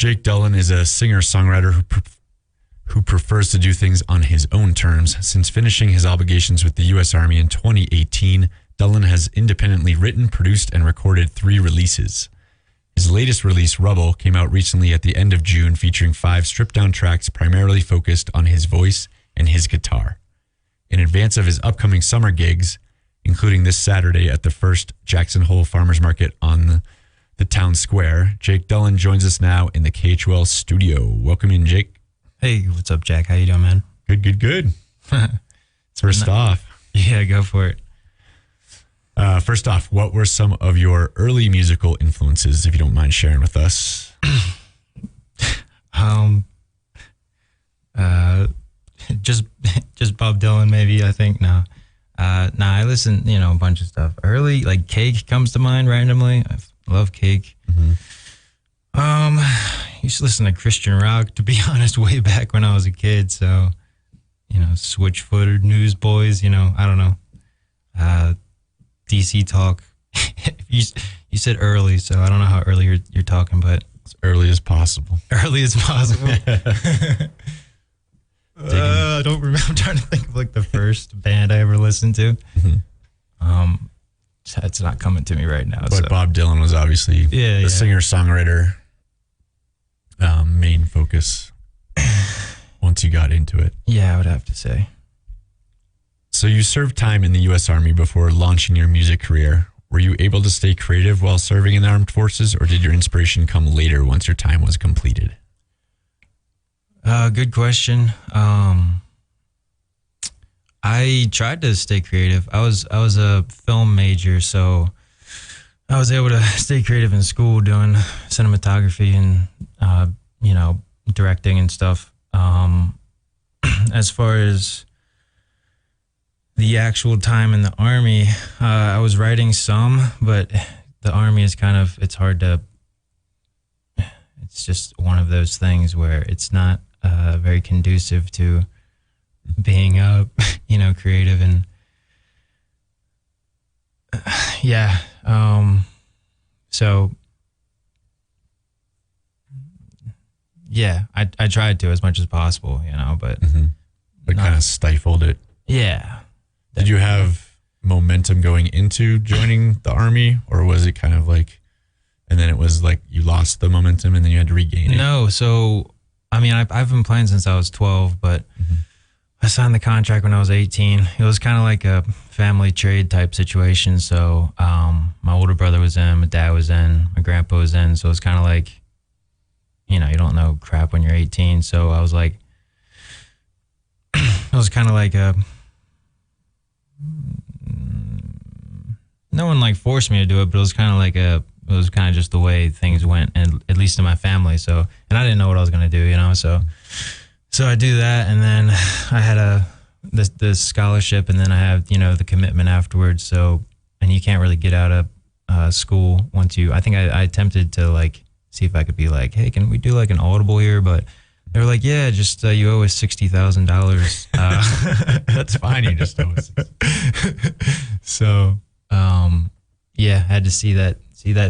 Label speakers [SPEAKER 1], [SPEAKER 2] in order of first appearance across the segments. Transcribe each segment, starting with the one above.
[SPEAKER 1] Jake Dulln is a singer-songwriter who prefers to do things on his own terms. Since finishing his obligations with the U.S. Army in 2018, Dulln has independently written, produced, and recorded 3 releases. His latest release, Rubble, came out recently at the end of June, featuring 5 stripped-down tracks primarily focused on his voice and his guitar. In advance of his upcoming summer gigs, including this Saturday at the first Jackson Hole Farmers Market on the town square, Jake Dulln joins us now in the KHOL studio. Welcome in, Jake.
[SPEAKER 2] Hey, what's up, Jack? How you doing, man?
[SPEAKER 1] Good. First off.
[SPEAKER 2] Yeah, go for it.
[SPEAKER 1] First off, what were some of your early musical influences, if you don't mind sharing with us?
[SPEAKER 2] Just Bob Dylan, maybe, I think. No. I listen, a bunch of stuff. Early, like Cake comes to mind randomly. I love Cake.
[SPEAKER 1] Mm-hmm.
[SPEAKER 2] I used to listen to Christian rock, to be honest, way back when I was a kid. So, Switchfooted, Newsboys, I don't know. DC Talk. you said early, so I don't know how early you're talking, but
[SPEAKER 1] as early as possible.
[SPEAKER 2] Early as possible. I don't remember. I'm trying to think of like the first band I ever listened to.
[SPEAKER 1] Mm-hmm.
[SPEAKER 2] It's not coming to me right now.
[SPEAKER 1] But so. Bob Dylan was obviously the singer-songwriter main focus once you got into it.
[SPEAKER 2] Yeah, I would have to say.
[SPEAKER 1] So you served time in the U.S. Army before launching your music career. Were you able to stay creative while serving in the armed forces, or did your inspiration come later once your time was completed?
[SPEAKER 2] Good question. I tried to stay creative. I was a film major, so I was able to stay creative in school doing cinematography and directing and stuff. As far as the actual time in the Army, I was writing some, but the Army is it's hard to. It's just one of those things where it's not very conducive to being creative and I tried to as much as possible, but
[SPEAKER 1] kind of stifled it.
[SPEAKER 2] Yeah.
[SPEAKER 1] Did you have momentum going into joining the Army, or was it kind of like, and then it was like you lost the momentum and then you had to regain it?
[SPEAKER 2] No, so I've been playing since I was 12, but I signed the contract when I was 18. It was kind of like a family trade type situation. So my older brother was in, my dad was in, my grandpa was in. So it's kind of like, you don't know crap when you're 18. So I was like, it was kind of like no one like forced me to do it, but it was kind of like it was kind of just the way things went, and at least in my family. So, and I didn't know what I was going to do, so I do that. And then I had this scholarship, and then I have, the commitment afterwards. So, and you can't really get out of school once I think I attempted to like, see if I could be like, hey, can we do like an audible here? But they were like, yeah, just you owe us $60,000.
[SPEAKER 1] That's fine. You just owe us.
[SPEAKER 2] So, I had to see that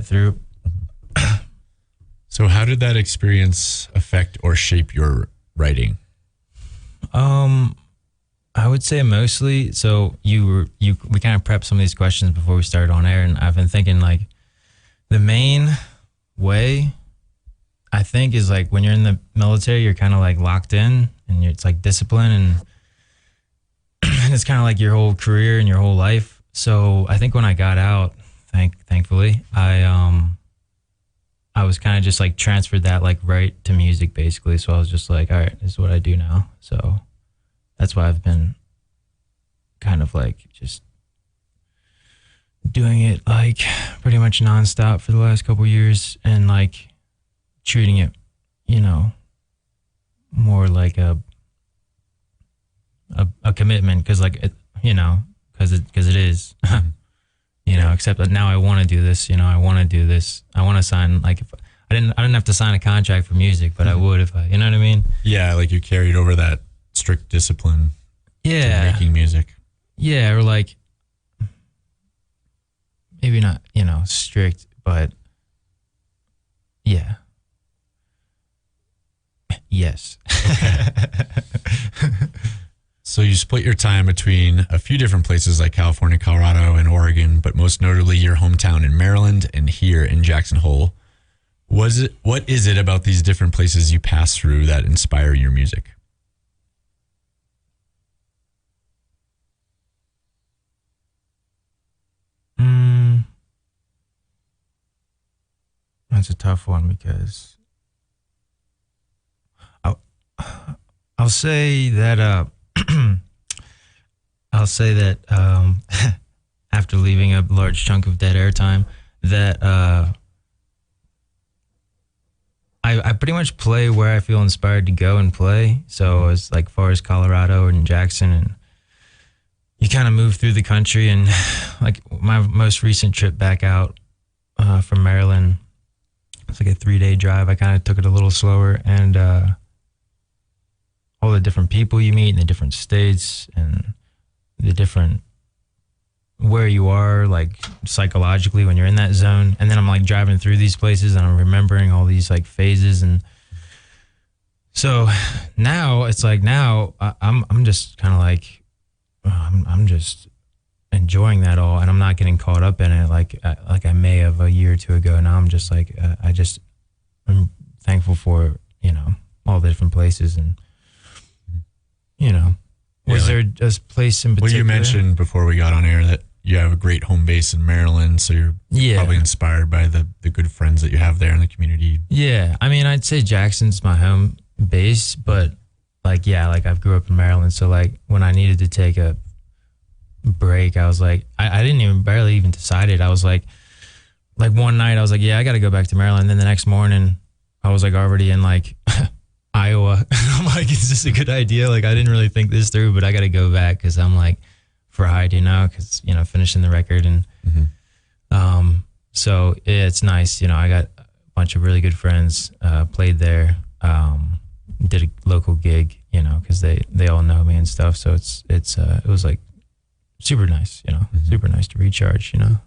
[SPEAKER 2] through.
[SPEAKER 1] So how did that experience affect or shape your writing?
[SPEAKER 2] I would say mostly. So we kind of prepped some of these questions before we started on air, and I've been thinking like the main way I think is like when you're in the military, you're kind of like locked in, and it's like discipline, and it's kind of like your whole career and your whole life. So I think when I got out, thankfully, I was kind of just like transferred that like right to music basically. So I was just like, all right, this is what I do now. So that's why I've been kind of like just doing it like pretty much nonstop for the last couple of years, and like treating it, more like a commitment, because like it, because it is. Except that now I want to do this. I want to do this. I want to sign. Like, if I didn't have to sign a contract for music, but I would if I. You know what I mean?
[SPEAKER 1] Yeah, like you carried over that strict discipline.
[SPEAKER 2] Yeah.
[SPEAKER 1] To making music.
[SPEAKER 2] Yeah, or like maybe not, strict, but yeah. Yes.
[SPEAKER 1] So you split your time between a few different places like California, Colorado, and Oregon, but most notably your hometown in Maryland and here in Jackson Hole. What is it about these different places you pass through that inspire your music?
[SPEAKER 2] That's a tough one because I'll say that after leaving a large chunk of dead air time, that I pretty much play where I feel inspired to go and play. So as like far as Colorado and Jackson, and you kind of move through the country. And like my most recent trip back out from Maryland, it's like a 3-day drive. I kind of took it a little slower, and all the different people you meet in the different states and the different where you are like psychologically when you're in that zone. And then I'm like driving through these places and I'm remembering all these like phases. And so now it's like, now I'm just kind of like, I'm just enjoying that all, and I'm not getting caught up in it like I may have a year or two ago. Now I'm just like, I'm thankful for, you know, all the different places. And, you know, was there a place in particular?
[SPEAKER 1] Well, you mentioned before we got on air that you have a great home base in Maryland, so you're probably inspired by the good friends that you have there in the community.
[SPEAKER 2] Yeah, I mean, I'd say Jackson's my home base, but like, yeah, like I grew up in Maryland, so like when I needed to take a break, I was like, I didn't barely even decide it. I was like one night I was like, yeah, I got to go back to Maryland. And then the next morning I was like already in like Iowa. I'm like, is this a good idea? Like, I didn't really think this through, but I got to go back because I'm like fried, you know, because, you know, finishing the record. And so yeah, it's nice. You know, I got a bunch of really good friends, played there, did a local gig, you know, because they all know me and stuff. So it was like super nice, you know, super nice to recharge, you know.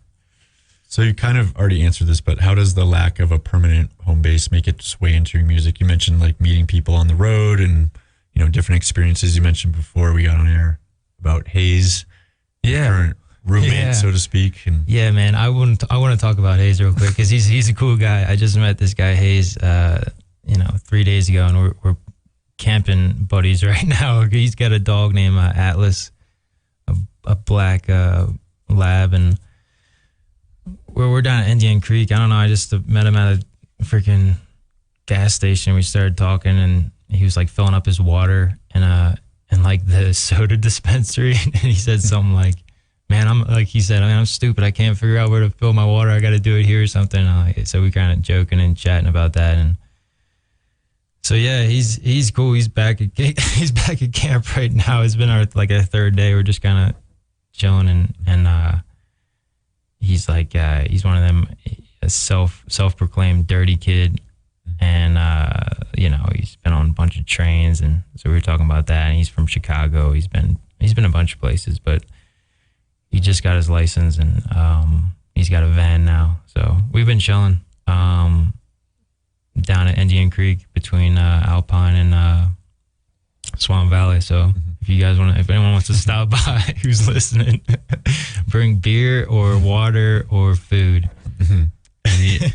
[SPEAKER 1] So you kind of already answered this, but how does the lack of a permanent home base make its way into your music? You mentioned like meeting people on the road and, you know, different experiences. You mentioned before we got on air about Hayes, current roommate, so to speak. And
[SPEAKER 2] yeah, man, I want to talk about Hayes real quick because he's a cool guy. I just met this guy Hayes, you know, 3 days ago, and we're camping buddies right now. He's got a dog named Atlas, a black lab, and we're down at Indian Creek. I don't know. I just met him at a freaking gas station. We started talking, and he was like filling up his water in like the soda dispensary. And he said something like, "Man, I'm stupid. I can't figure out where to fill my water. I got to do it here or something." So we kind of joking and chatting about that. And so yeah, he's cool. He's back at camp right now. It's been our 3rd day. We're just kind of chilling, and he's like, he's one of them, a self-proclaimed dirty kid. And, you know, he's been on a bunch of trains. And so we were talking about that. And he's from Chicago. He's been a bunch of places, but he just got his license, and he's got a van now. So we've been chilling down at Indian Creek between Alpine and Swan Valley. So if anyone wants to stop by who's listening, bring beer or water or food.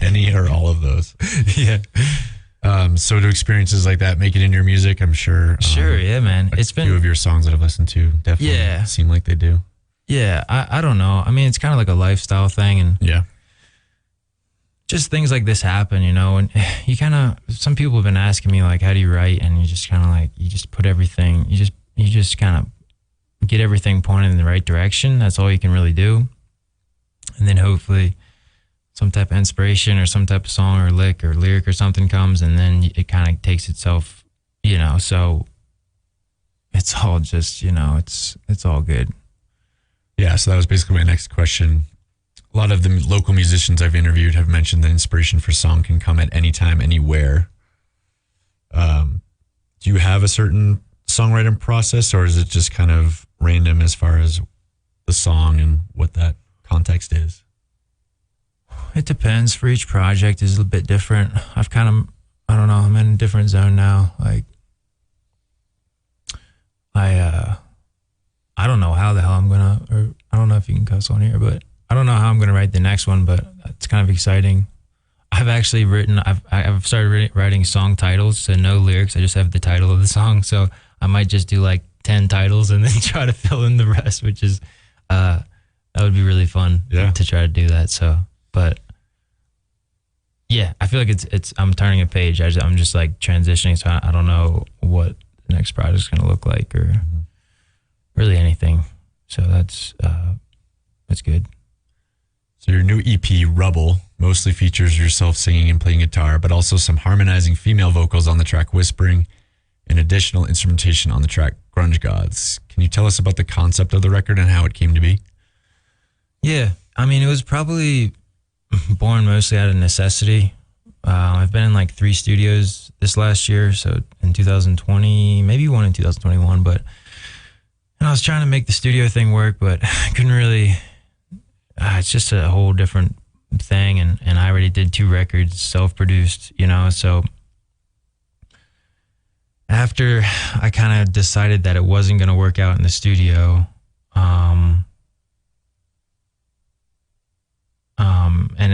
[SPEAKER 1] Any or all of those.
[SPEAKER 2] Yeah.
[SPEAKER 1] So do experiences like that make it in your music? I'm sure.
[SPEAKER 2] Sure, yeah, man.
[SPEAKER 1] It's been a few of your songs that I've listened to definitely seem like they do.
[SPEAKER 2] Yeah, I don't know. I mean, it's kind of like a lifestyle thing, and just things like this happen, you know. And you kind of, some people have been asking me like, how do you write? And you just kind of like, you just put everything, you just kind of get everything pointed in the right direction. That's all you can really do. And then hopefully some type of inspiration or some type of song or lick or lyric or something comes, and then it kind of takes itself, you know. So it's all just, you know, it's all good.
[SPEAKER 1] Yeah, so that was basically my next question. A lot of the local musicians I've interviewed have mentioned that inspiration for song can come at any time, anywhere. Do you have a certain songwriting process, or is it just kind of random as far as the song and what that context is?
[SPEAKER 2] It depends. For each project is a bit different. I don't know, I'm in different zone now. Like, I don't know how the hell I'm gonna, or I don't know if you can cuss on here, but I don't know how I'm gonna write the next one, but it's kind of exciting. I've actually I've started writing song titles, so no lyrics. I just have the title of the song. So I might just do like 10 titles and then try to fill in the rest, which is, that would be really fun to try to do that. So, but yeah, I feel like I'm turning a page. I'm just like transitioning. So I don't know what the next project is going to look like or really anything. So that's good.
[SPEAKER 1] So your new EP, Rubble, mostly features yourself singing and playing guitar, but also some harmonizing female vocals on the track Whispering and additional instrumentation on the track Grunge Gods. Can you tell us about the concept of the record and how it came to be?
[SPEAKER 2] Yeah, I mean, it was probably born mostly out of necessity. I've been in like 3 studios this last year, so in 2020, maybe one in 2021, but and I was trying to make the studio thing work, but I couldn't really. It's just a whole different thing, and I already did 2 records, self-produced, so after I kind of decided that it wasn't going to work out in the studio, and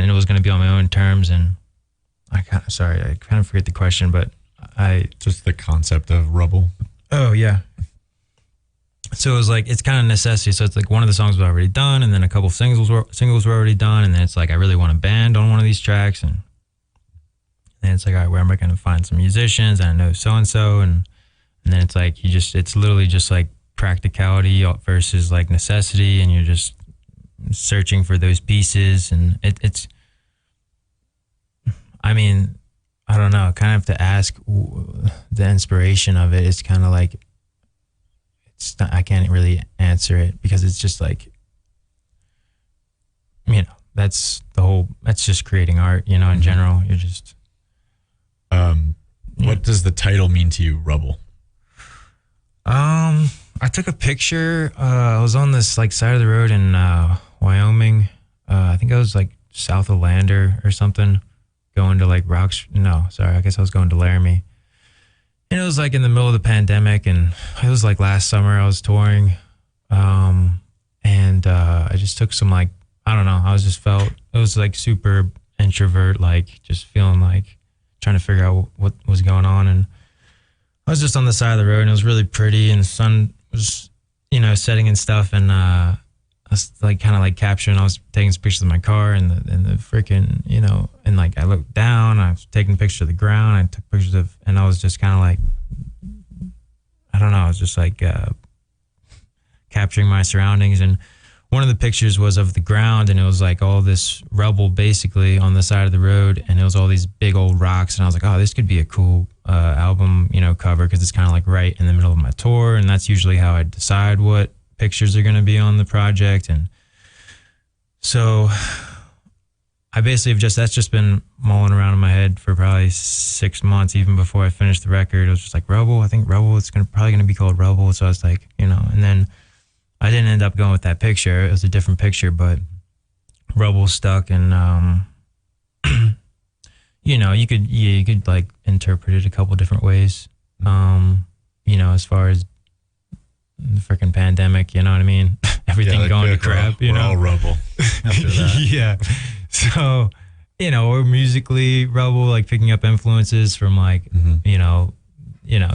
[SPEAKER 2] it was going to be on my own terms, and I kind of forget the question, but
[SPEAKER 1] just the concept of Rubble.
[SPEAKER 2] Oh, yeah. So it was like, it's kind of necessity. So it's like one of the songs was already done, and then a couple of singles were already done, and then it's like I really want a band on one of these tracks, and then it's like, all right, where am I going to find some musicians? And I know so and so, and then it's like it's literally just like practicality versus like necessity, and you're just searching for those pieces, and it's. I mean, I don't know. Kind of to ask the inspiration of it. It's kind of like. I can't really answer it because it's just like, that's just creating art, in general. You're just.
[SPEAKER 1] What does the title mean to you, Rubble?
[SPEAKER 2] I took a picture. I was on this like side of the road in Wyoming. I think I was like south of Lander or something, going to like Rocks. No, sorry. I guess I was going to Laramie. And it was like in the middle of the pandemic, and it was like last summer I was touring. And I just took some like, I don't know, it was like super introvert, like just feeling like trying to figure out what was going on. And I was just on the side of the road, and it was really pretty, and the sun was, setting and stuff. And I was like kind of like capturing, I was taking some pictures of my car and the freaking, and like I looked down, I was taking pictures of the ground, I took pictures of, and I was just kind of like, I don't know, I was just like capturing my surroundings. And one of the pictures was of the ground, and it was like all this rubble basically on the side of the road, and it was all these big old rocks, and I was like, oh, this could be a cool album, cover, because it's kind of like right in the middle of my tour, and that's usually how I decide what pictures are going to be on the project. And so I basically that's just been mulling around in my head for probably 6 months, even before I finished the record. It was just like Rubble. I think Rubble, it's probably going to be called Rubble. So I was like, and then I didn't end up going with that picture. It was a different picture, but Rubble stuck. And, you could like interpret it a couple different ways. As far as the freaking pandemic, you know what I mean? Everything going to crap,
[SPEAKER 1] we're all Rubble after that.
[SPEAKER 2] Yeah. So, or musically Rubble, like picking up influences from like,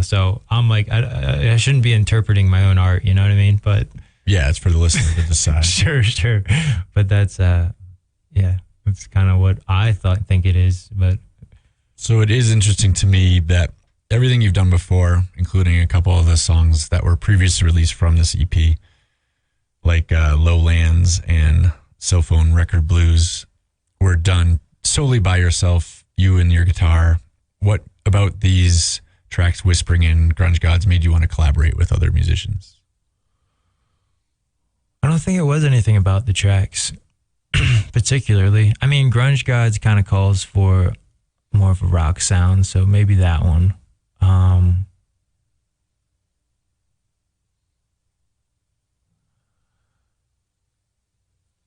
[SPEAKER 2] so I'm like, I shouldn't be interpreting my own art, you know what I mean? But
[SPEAKER 1] yeah, it's for the listener to decide.
[SPEAKER 2] Sure. But that's, that's kind of what I think it is. But
[SPEAKER 1] so it is interesting to me that everything you've done before, including a couple of the songs that were previously released from this EP, like Lowlands and Cell Phone Record Blues, were done solely by yourself, you and your guitar. What about these tracks, Whispering and Grunge Gods, made you want to collaborate with other musicians?
[SPEAKER 2] I don't think it was anything about the tracks particularly. I mean, Grunge Gods kind of calls for more of a rock sound, so maybe that one.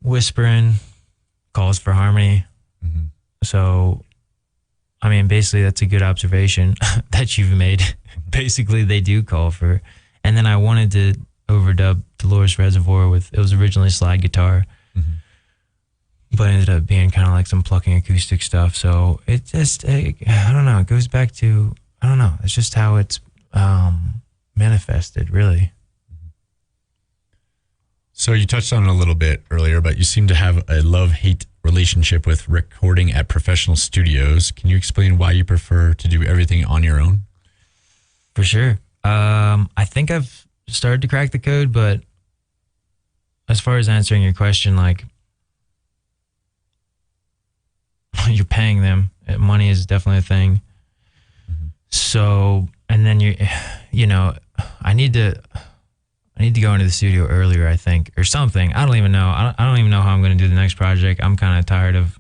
[SPEAKER 2] Whispering calls for harmony. So I mean, basically, that's a good observation that you've made. Basically, they do call for. And then I wanted to overdub Dolores Reservoir with, it was originally slide guitar, but it ended up being kind of like some plucking acoustic stuff. So it just, I don't know, it goes back to, I don't know, it's just how it's manifested, really.
[SPEAKER 1] So you touched on it a little bit earlier, but you seem to have a love-hate relationship with recording at professional studios. Can you explain why you prefer to do everything on your own?
[SPEAKER 2] For sure. I think I've started to crack the code, but as far as answering your question, like, you're paying them. Money is definitely a thing. So, and then you know, I need to go into the studio earlier, I think, or something. I don't even know. I don't even know how I'm going to do the next project. I'm kind of tired of,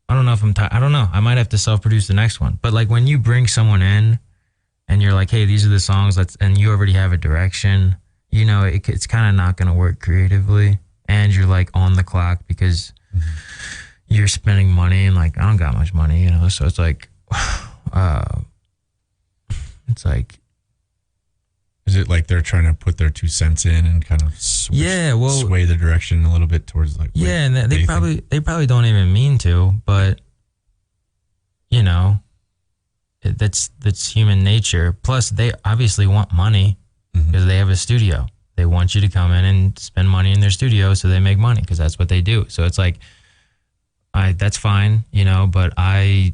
[SPEAKER 2] I don't know if I'm tired. I don't know. I might have to self-produce the next one. But like when you bring someone in and you're like, hey, these are the songs, and you already have a direction, you know, it's kind of not going to work creatively. And you're like on the clock because you're spending money, and like, I don't got much money, you know? So it's like,
[SPEAKER 1] is it like they're trying to put their 2 cents in and kind of sway the direction a little bit towards like,
[SPEAKER 2] yeah, and they probably don't even mean to, but you know, that's human nature. Plus, they obviously want money because they have a studio. They want you to come in and spend money in their studio so they make money because that's what they do. So it's like, that's fine, you know, but I'm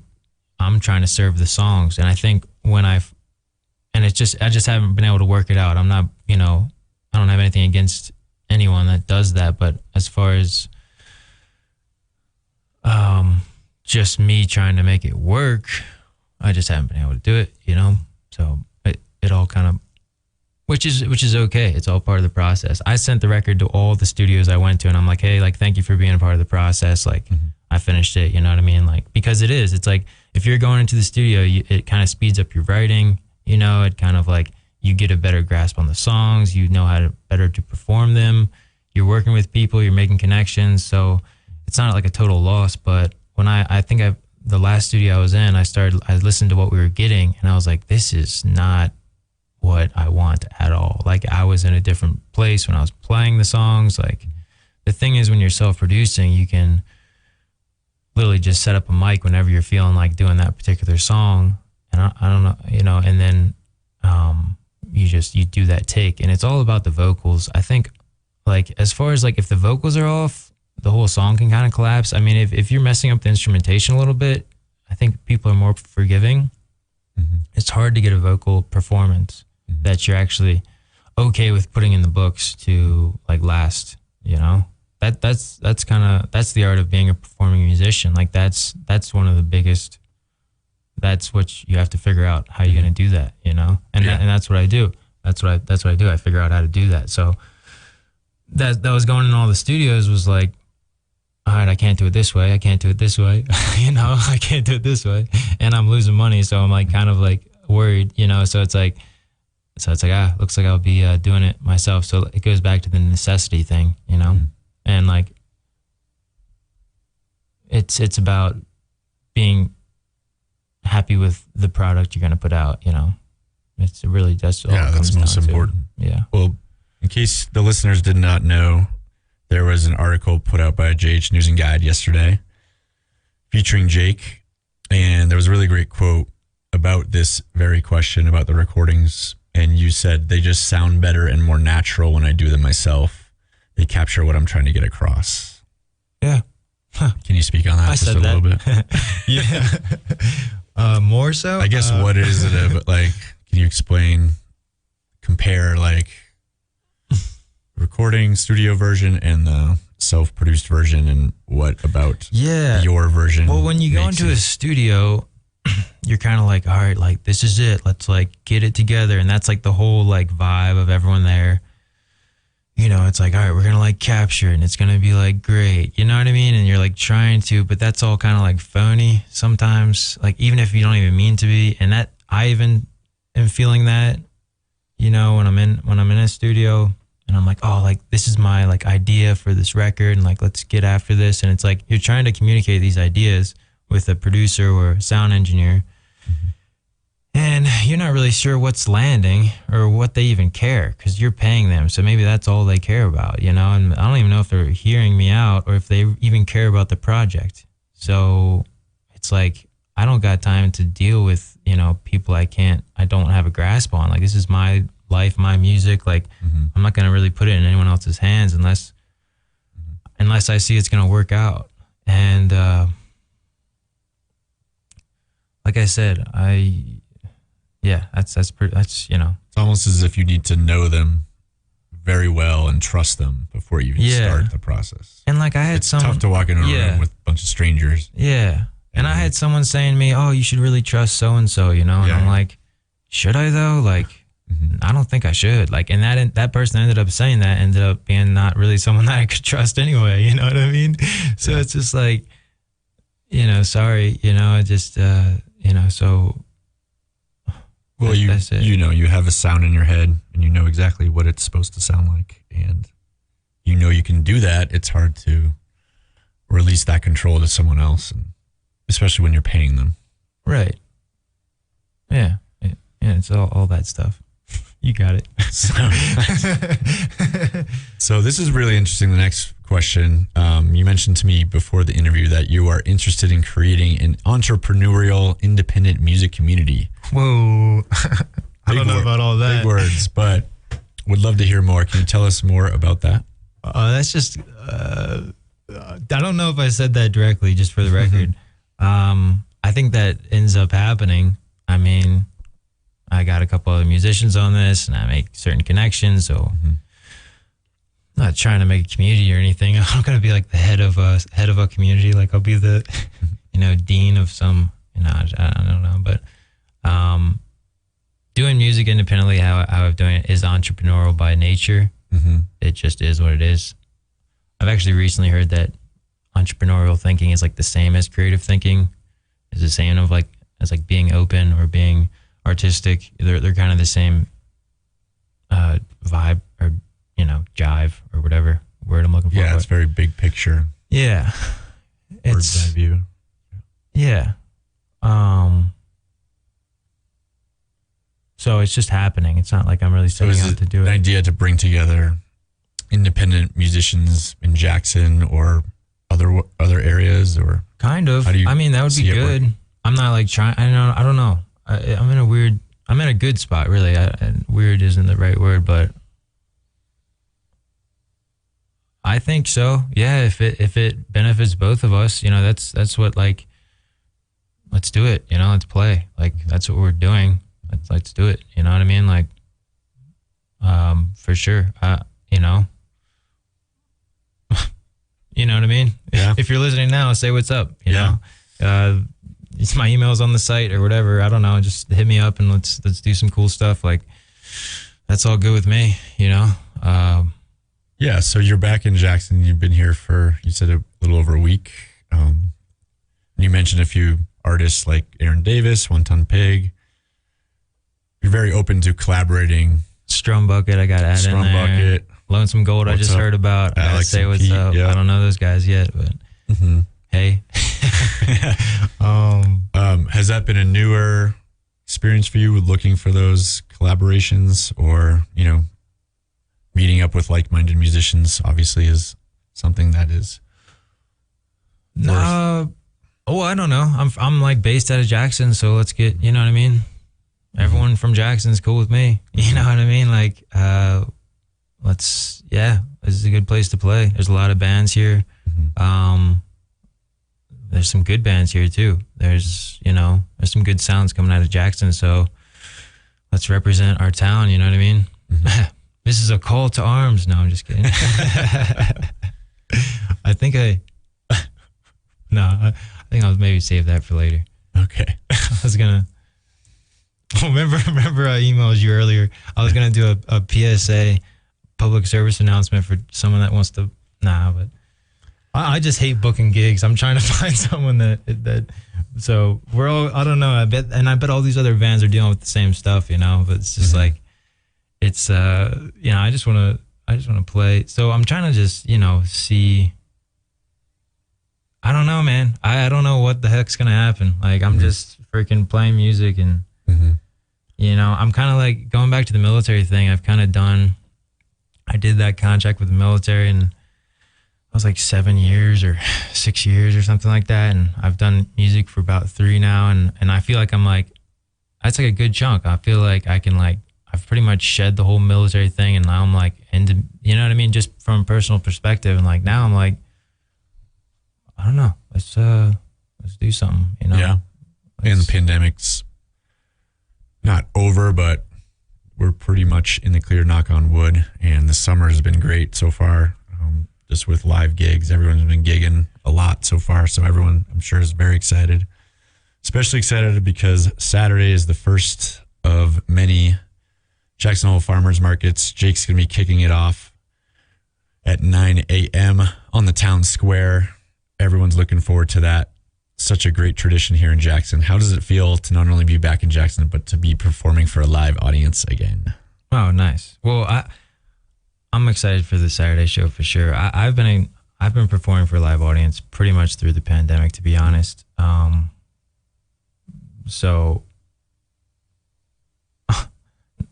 [SPEAKER 2] trying to serve the songs, and I think I just haven't been able to work it out. I'm not, you know, I don't have anything against anyone that does that, but as far as just me trying to make it work, I just haven't been able to do it, you know? So it all kind of, which is okay. It's all part of the process. I sent the record to all the studios I went to, and I'm like, hey, like, thank you for being a part of the process. Like, I finished it, you know what I mean? Like, because it's like, if you're going into the studio, it kind of speeds up your writing. You know, it kind of like, you get a better grasp on the songs. You know how to better to perform them. You're working with people. You're making connections. So it's not like a total loss. But when the last studio I was in, I listened to what we were getting, and I was like, this is not what I want at all. Like, I was in a different place when I was playing the songs. Like, the thing is, when you're self-producing, you can literally just set up a mic whenever you're feeling like doing that particular song. And I don't know, you know, and then you do that take, and it's all about the vocals. I think, like, as far as like, if the vocals are off, the whole song can kind of collapse. I mean, if you're messing up the instrumentation a little bit, I think people are more forgiving. It's hard to get a vocal performance that you're actually okay with putting in the books to like last, you know? That's the art of being a performing musician. Like, that's one of the biggest. That's what you have to figure out, how you're going to do that, you know? And and that's what I do. That's what I do. I figure out how to do that. So that was going in all the studios was like, all right, I can't do it this way. I can't do it this way. You know, I can't do it this way. And I'm losing money. So I'm like, kind of like worried, you know? So it's like, looks like I'll be doing it myself. So it goes back to the necessity thing, you know? And like, it's about being happy with the product you're going to put out, you know? It's really, that's all.
[SPEAKER 1] Yeah, that's most important.
[SPEAKER 2] Yeah.
[SPEAKER 1] Well, in case the listeners did not know, there was an article put out by JH News and Guide yesterday featuring Jake, and there was a really great quote about this very question about the recordings, and you said, they just sound better and more natural when I do them myself. They capture what I'm trying to get across.
[SPEAKER 2] Yeah.
[SPEAKER 1] Can you speak on that just a little bit?
[SPEAKER 2] Yeah. More so?
[SPEAKER 1] I guess what is it about, like, can you compare like recording studio version and the self-produced version, and what about your version?
[SPEAKER 2] Well, when you go into a studio, you're kind of like, all right, like, this is it. Let's like get it together. And that's like the whole like vibe of everyone there. You know, it's like, all right, we're going to like capture it, and it's going to be like great. You know what I mean? And you're like trying to, but that's all kind of like phony sometimes, like, even if you don't even mean to be. And that, I even am feeling that, you know, when I'm in a studio and and I'm like, oh, like this is my like idea for this record, and like let's get after this. And it's like you're trying to communicate these ideas with a producer or a sound engineer, and you're not really sure what's landing or what they even care, because you're paying them. So maybe that's all they care about, you know? And I don't even know if they're hearing me out or if they even care about the project. So it's like, I don't got time to deal with, you know, people I don't have a grasp on. Like, this is my life, my music. Like, I'm not going to really put it in anyone else's hands unless I see it's going to work out. And like I said, that's you know.
[SPEAKER 1] It's almost as if you need to know them very well and trust them before you even start the process.
[SPEAKER 2] And like it's
[SPEAKER 1] tough to walk in a room with a bunch of strangers.
[SPEAKER 2] Yeah. And I had someone saying to me, oh, you should really trust so-and-so, you know? And I'm like, should I though? Like, I don't think I should. Like, and that person ended up saying that, ended up being not really someone that I could trust anyway, you know what I mean? So it's just like, you know, sorry, you know, just, you know, so.
[SPEAKER 1] Well, you know, you have a sound in your head and you know exactly what it's supposed to sound like, and you know you can do that. It's hard to release that control to someone else, and especially when you're paying them.
[SPEAKER 2] Right. Yeah. Yeah. It's all that stuff. You got it.
[SPEAKER 1] So this is really interesting. The next question, you mentioned to me before the interview that you are interested in creating an entrepreneurial, independent music community.
[SPEAKER 2] Whoa. I don't know about all that.
[SPEAKER 1] Big words, but would love to hear more. Can you tell us more about that?
[SPEAKER 2] That's just, I don't know if I said that directly, just for the record. I think that ends up happening. I mean, I got a couple other musicians on this, and I make certain connections. So, I'm not trying to make a community or anything. I'm not gonna be like the head of a community. Like I'll be the, you know, dean of some. You know, I don't know, but doing music independently, how I'm doing it, is entrepreneurial by nature. It just is what it is. I've actually recently heard that entrepreneurial thinking is like the same as creative thinking. Is the same of like as like being open or being artistic. They're kind of the same vibe, or you know, jive, or whatever word I'm looking for.
[SPEAKER 1] Yeah, it's very big picture.
[SPEAKER 2] Yeah,
[SPEAKER 1] Bird's eye view.
[SPEAKER 2] Yeah. So it's just happening. It's not like I'm really setting out to do it.
[SPEAKER 1] An idea to bring together independent musicians in Jackson or other areas, or
[SPEAKER 2] kind of. I mean, that would be good. I'm not like trying. I don't know. I'm in a good spot, really. Weird isn't the right word, but I think so. Yeah, if it benefits both of us, you know, that's what, like, let's do it. You know, let's play. Like, that's what we're doing. Let's do it. You know what I mean? Like, for sure. You know. You know what I mean?
[SPEAKER 1] Yeah.
[SPEAKER 2] If you're listening now, say what's up. You know. It's my email's on the site or whatever. I don't know. Just hit me up and let's do some cool stuff. Like, that's all good with me. You know.
[SPEAKER 1] Yeah. So you're back in Jackson. You've been here for, you said, a little over a week. You mentioned a few artists like Aaron Davis, One Ton Pig. You're very open to collaborating.
[SPEAKER 2] Strum Bucket, I got added in there.
[SPEAKER 1] Strum Bucket.
[SPEAKER 2] Lonesome Gold, I just heard about. I gotta say what's up. I don't know those guys yet, but hey.
[SPEAKER 1] Has that been a newer experience for you, with looking for those collaborations, or, you know, meeting up with like-minded musicians obviously is something that is
[SPEAKER 2] I don't know. I'm like based out of Jackson, so let's get, you know what I mean? Everyone from Jackson's cool with me. You know what I mean? Like, this is a good place to play. There's a lot of bands here. There's some good bands here too. There's some good sounds coming out of Jackson. So let's represent our town. You know what I mean? This is a call to arms. No, I'm just kidding. I think I'll maybe save that for later.
[SPEAKER 1] Okay.
[SPEAKER 2] I was gonna. Remember I emailed you earlier. I was gonna do a PSA, public service announcement, for someone that wants to. But I just hate booking gigs. I'm trying to find someone that. So we're all. I don't know. I bet all these other bands are dealing with the same stuff, you know. But it's just like, it's I just want to. to play. So I'm trying to just, see. I don't know, man. I don't know what the heck's going to happen. Like, I'm just freaking playing music and, I'm kind of like going back to the military thing. I did that contract with the military and I was like 7 years or 6 years or something like that. And I've done music for about 3 now. And I feel like I'm like, that's like a good chunk. I feel like I can I've pretty much shed the whole military thing. And now I'm like into, you know what I mean? Just from a personal perspective. And like, now I'm like, I don't know. Let's do something,
[SPEAKER 1] Yeah. And the pandemic's not over, but we're pretty much in the clear, knock on wood. And the summer has been great so far. Just with live gigs, everyone's been gigging a lot so far. So everyone, I'm sure, is very excited. Especially excited because Saturday is the first of many Jackson Hole Farmers Markets. Jake's going to be kicking it off at 9 a.m. on the town square. Everyone's looking forward to that. Such a great tradition here in Jackson. How does it feel to not only be back in Jackson, but to be performing for a live audience again?
[SPEAKER 2] Oh, nice. Well, I'm excited for the Saturday show for sure. I've been performing for a live audience pretty much through the pandemic, to be honest. So,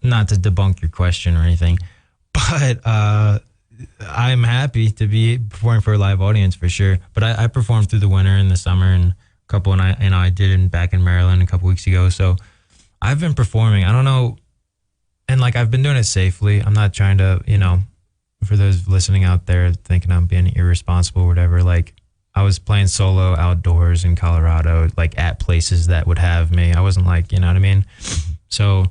[SPEAKER 2] not to debunk your question or anything, but I'm happy to be performing for a live audience for sure. But I performed through the winter and the summer and a couple, and I did it back in Maryland a couple weeks ago. So I've been performing. I don't know, and like I've been doing it safely. I'm not trying to, for those listening out there thinking I'm being irresponsible or whatever, like I was playing solo outdoors in Colorado, like at places that would have me. I wasn't like, you know what I mean? So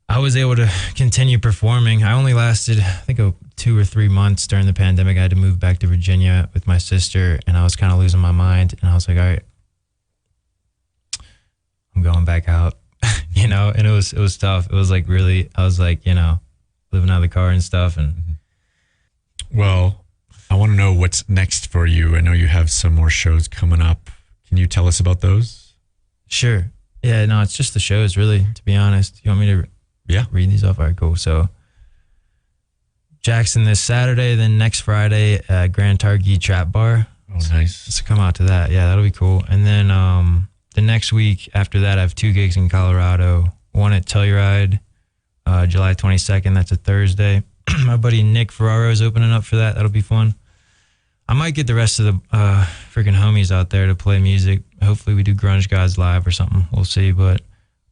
[SPEAKER 2] I was able to continue performing. I only lasted, I think, 2 or 3 months during the pandemic. I had to move back to Virginia with my sister, and I was kind of losing my mind. And I was like, all right, I'm going back out, and it was tough. It was like really, I was like, living out of the car and stuff. And
[SPEAKER 1] well, I want to know what's next for you. I know you have some more shows coming up. Can you tell us about those?
[SPEAKER 2] Sure. Yeah, no, it's just the shows, really, to be honest. You want me to read these off? All right, cool. So Jackson this Saturday, then next Friday at Grand Targhee Trap Bar.
[SPEAKER 1] Oh, nice.
[SPEAKER 2] So come out to that. Yeah, that'll be cool. And then the next week after that, I have 2 gigs in Colorado. One at Telluride, July 22nd. That's a Thursday. My buddy Nick Ferraro is opening up for that. That'll be fun. I might get the rest of the freaking homies out there to play music. Hopefully we do Grunge Gods live or something. We'll see. But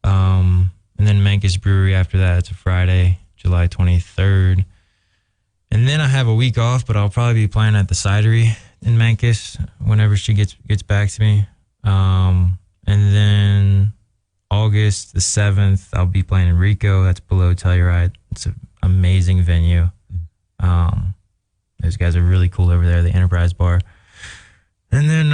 [SPEAKER 2] and then Memphis Brewery after that. It's a Friday, July 23rd. And then I have a week off, but I'll probably be playing at the Cidery in Memphis whenever she gets back to me. And then August the 7th, I'll be playing in Rico. That's below Telluride. It's an amazing venue. Those guys are really cool over there, the Enterprise Bar. And then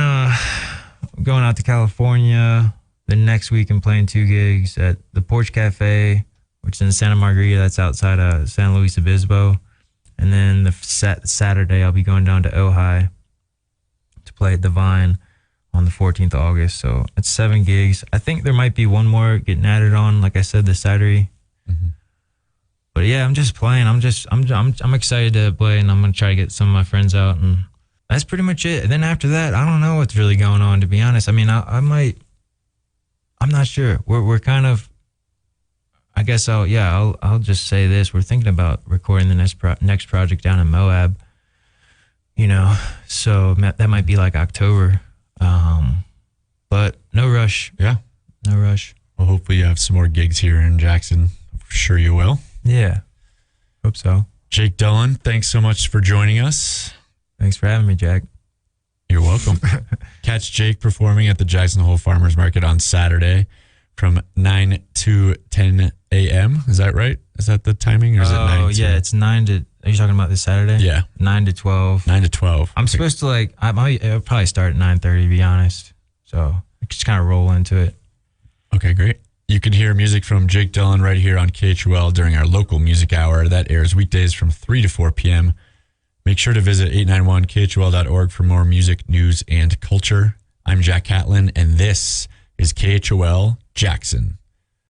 [SPEAKER 2] going out to California the next week and playing 2 gigs at the Porch Cafe, which is in Santa Margarita. That's outside of San Luis Obispo. And then the Saturday, I'll be going down to Ojai to play at the Vine on the 14th of August. So it's 7 gigs. I think there might be one more getting added on, like I said, the Cidery. But yeah, I'm just playing. I'm excited to play, and I'm gonna try to get some of my friends out, and that's pretty much it. And then after that, I don't know what's really going on, to be honest. I mean, I might. I'm not sure. We're kind of. I guess I'll just say this. We're thinking about recording the next project down in Moab. So that might be like October. But no rush.
[SPEAKER 1] Yeah.
[SPEAKER 2] No rush.
[SPEAKER 1] Well, hopefully you have some more gigs here in Jackson. I'm sure you will.
[SPEAKER 2] Yeah. Hope so.
[SPEAKER 1] Jake Dulln, thanks so much for joining us.
[SPEAKER 2] Thanks for having me, Jack.
[SPEAKER 1] You're welcome. Catch Jake performing at the Jackson Hole Farmers Market on Saturday from 9 to 10 a.m. Is that right? Is that the timing? Or is it 9
[SPEAKER 2] Oh, yeah. It's 9 to... Are you talking about this Saturday?
[SPEAKER 1] Yeah.
[SPEAKER 2] 9 to 12.
[SPEAKER 1] 9 to 12.
[SPEAKER 2] I'm supposed to I'll probably start at 9:30, to be honest. So I just kind of roll into it.
[SPEAKER 1] Okay, great. You can hear music from Jake Dulln right here on KHOL during our local music hour. That airs weekdays from 3 to 4 p.m. Make sure to visit 891khol.org for more music, news, and culture. I'm Jack Catlin, and this is KHOL Jackson.